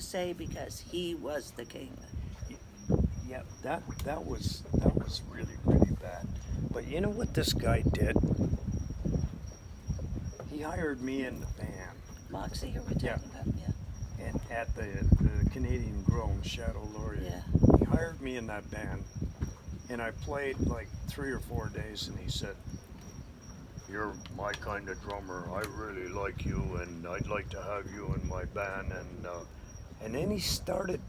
say because he was the king. Yeah, that was really bad. But you know what this guy did? He hired me in the band. Moxie, who we're talking Yeah. about, yeah. And at the Canadian Grown Shadow Laureate. Yeah. He hired me in that band, and I played like 3 or 4 days, and he said, "You're my kind of drummer. I really like you, and I'd like to have you in my band." And then he started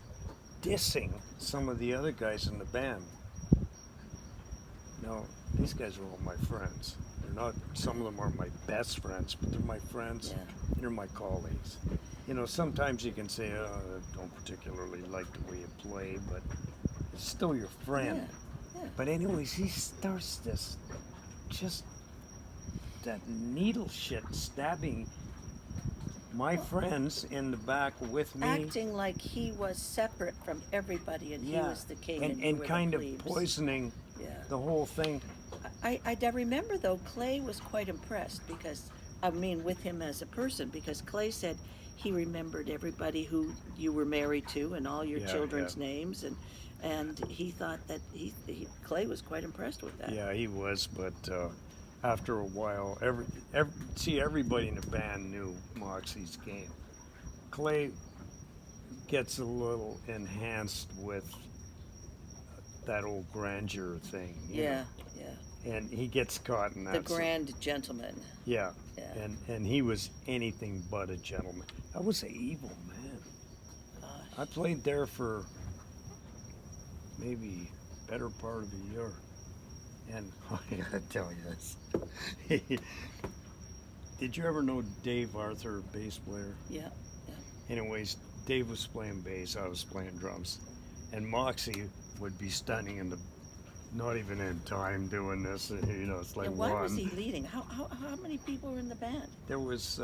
dissing some of the other guys in the band. Now, these guys are all my friends. They're not. Some of them are my best friends, but they're my friends. Yeah. They're my colleagues. You know, sometimes you can say, "Oh, I don't particularly like the way you play," but it's still your friend. Yeah. But anyways, he starts this, just that needle shit stabbing my friends in the back with me. Acting like he was separate from everybody and he was the king and, you and were kind the of plebes. poisoning Yeah. the whole thing. I remember though Clay was quite impressed because with him as a person, because Clay said he remembered everybody who you were married to and all your Yeah, children's yeah. names, and he thought that Clay was quite impressed with that. Yeah, he was, but after a while, everybody in the band knew Moxie's game. Clay gets a little enhanced with that old grandeur thing. You Yeah, know? yeah. And he gets caught in that. The grand gentleman. Yeah. Yeah. And he was anything but a gentleman. I was an evil man. Gosh. I played there for maybe better part of a year. And I gotta tell you this. Did you ever know Dave Arthur, bass player? Yeah, yeah. Anyways, Dave was playing bass, I was playing drums. And Moxie would be standing in the, not even in time doing this, you know, it's like And why was one. he leading? How many people were in the band? There was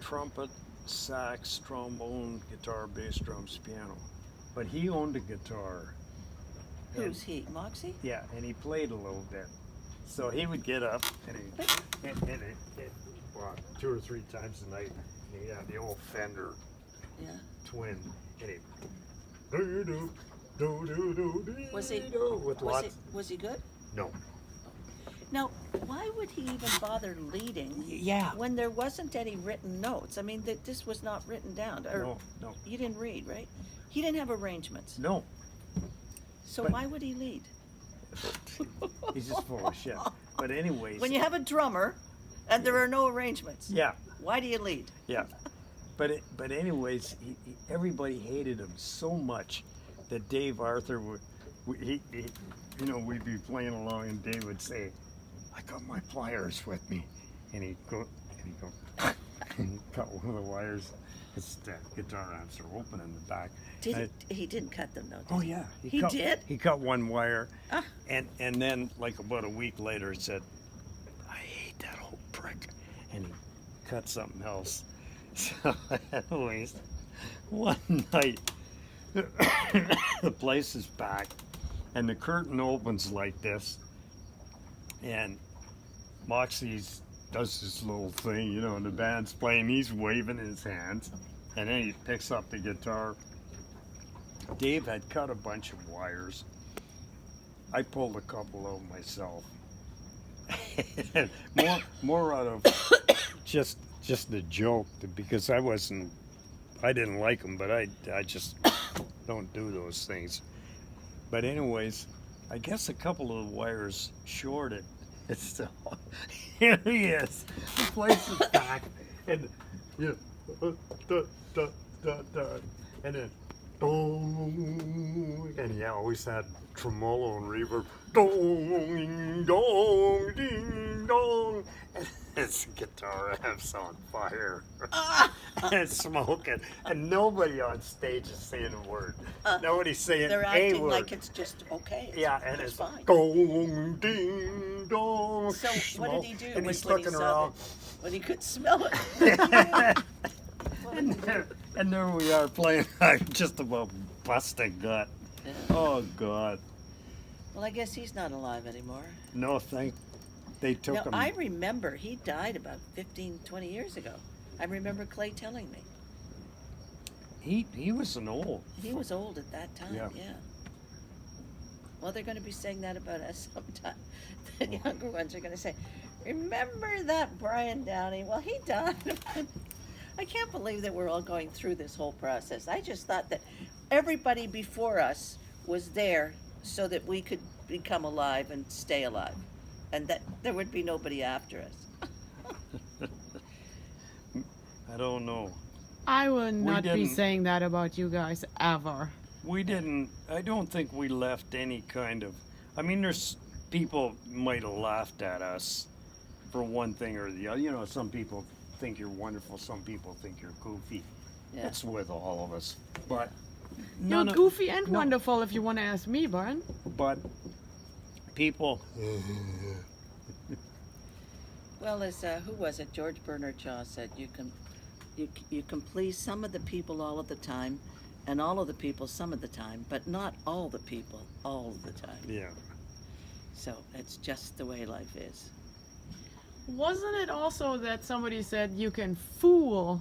trumpet, sax, trombone, guitar, bass, drums, piano. But he owned a guitar. Who's he? Moxie? Yeah, and he played a little bit. So he would get up and well, 2 or 3 times a night, and he had the old Fender Yeah. twin, and he do do do do do Was he? with lots. Was he good? No. Now, why would he even bother leading? Yeah. When there wasn't any written notes. I mean, this was not written down. Or No. you didn't read, right? He didn't have arrangements. No. So But- why would he lead? He's just full of shit. But anyways. When you have a drummer and there are no arrangements, Yeah. why do you lead? Yeah. But anyways, everybody hated him so much that Dave Arthur we'd be playing along, and Dave would say, "I got my pliers with me," and he'd go and cut one of the wires. His guitar amps are open in the back. He didn't cut them though, did Oh he? yeah, He did? He cut one wire, Ah. and then like about a week later, he said, "I hate that old prick," and he cut something else. So anyways, one night the place is packed, and the curtain opens like this, and Moxie does this little thing, you know, and the band's playing, he's waving his hands, and then he picks up the guitar. Dave had cut a bunch of wires. I pulled a couple out myself. more out of just a joke, because I didn't like them, but I just don't do those things. But anyways, I guess a couple of the wires shorted. It's still, here he is. The place is packed, and and then dong, and he always had tremolo and reverb. Dong, dong, ding, dong. And his guitar amps on fire. And smoking, and nobody on stage is saying a word. Nobody's saying They're a acting word. like it's just okay. Yeah, and it's fine. dong, ding, dong. So what did he do And when he's he looking saw around. when he could smell it? And there we are playing. I'm just about busting gut. Yeah. Oh God. Well, I guess he's not alive anymore. No, they took Now, him. I remember he died about 15, 20 years ago. I remember Clay telling me. He was an old. He was old at that time, Yeah. yeah. Well, they're going to be saying that about us sometime. The younger ones are going to say, remember that Brian Downey? Well, he died. I can't believe that we're all going through this whole process. I just thought that everybody before us was there so that we could become alive and stay alive, and that there would be nobody after us. I don't know. I would not be didn't- saying that about you guys ever. We didn't. I don't think we left any kind of. I mean, there's people might have laughed at us for one thing or the other. You know, some people think you're wonderful. Some people think you're goofy. Yeah. That's with all of us. But You're none of- goofy and no, wonderful if you want to ask me, Brian. But people. Well, as who was it? George Bernard Shaw said, you can please some of the people all of the time, and all of the people some of the time, but not all the people all of the time. Yeah. So it's just the way life is. Wasn't it also that somebody said you can fool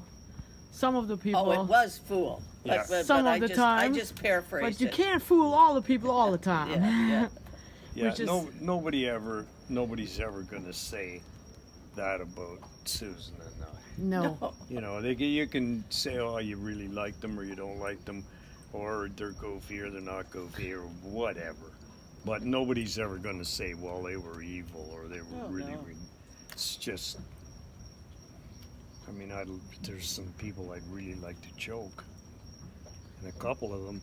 some of the people, Oh, it was fool. Yeah. Some of I the just, time, I just paraphrased but you it. can't fool all the people all the time? Yeah, Yeah. Which is- Nobody's ever gonna say that about Susan and I. No. No. You know, you can say, oh, you really like them or you don't like them, or they're goofy or they're not goofy or whatever. But nobody's ever going to say, well, they were evil or they were Oh, really, no. it's just, I mean, there's some people I'd really like to choke. And a couple of them,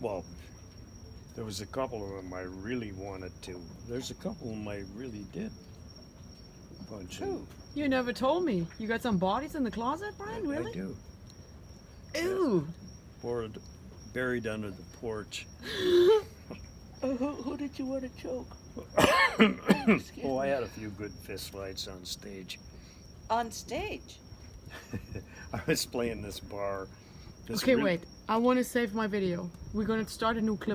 well, there was a couple of them I really wanted to. There's a couple of them I really did punch. Who? You never told me. You got some bodies in the closet, Brian? Really? I do. Ooh. Buried under the porch. Who did you want to choke? Oh, I had a few good fist fights on stage. On stage? I was playing this bar. Okay, wait. I want to save my video. We're going to start a new clip.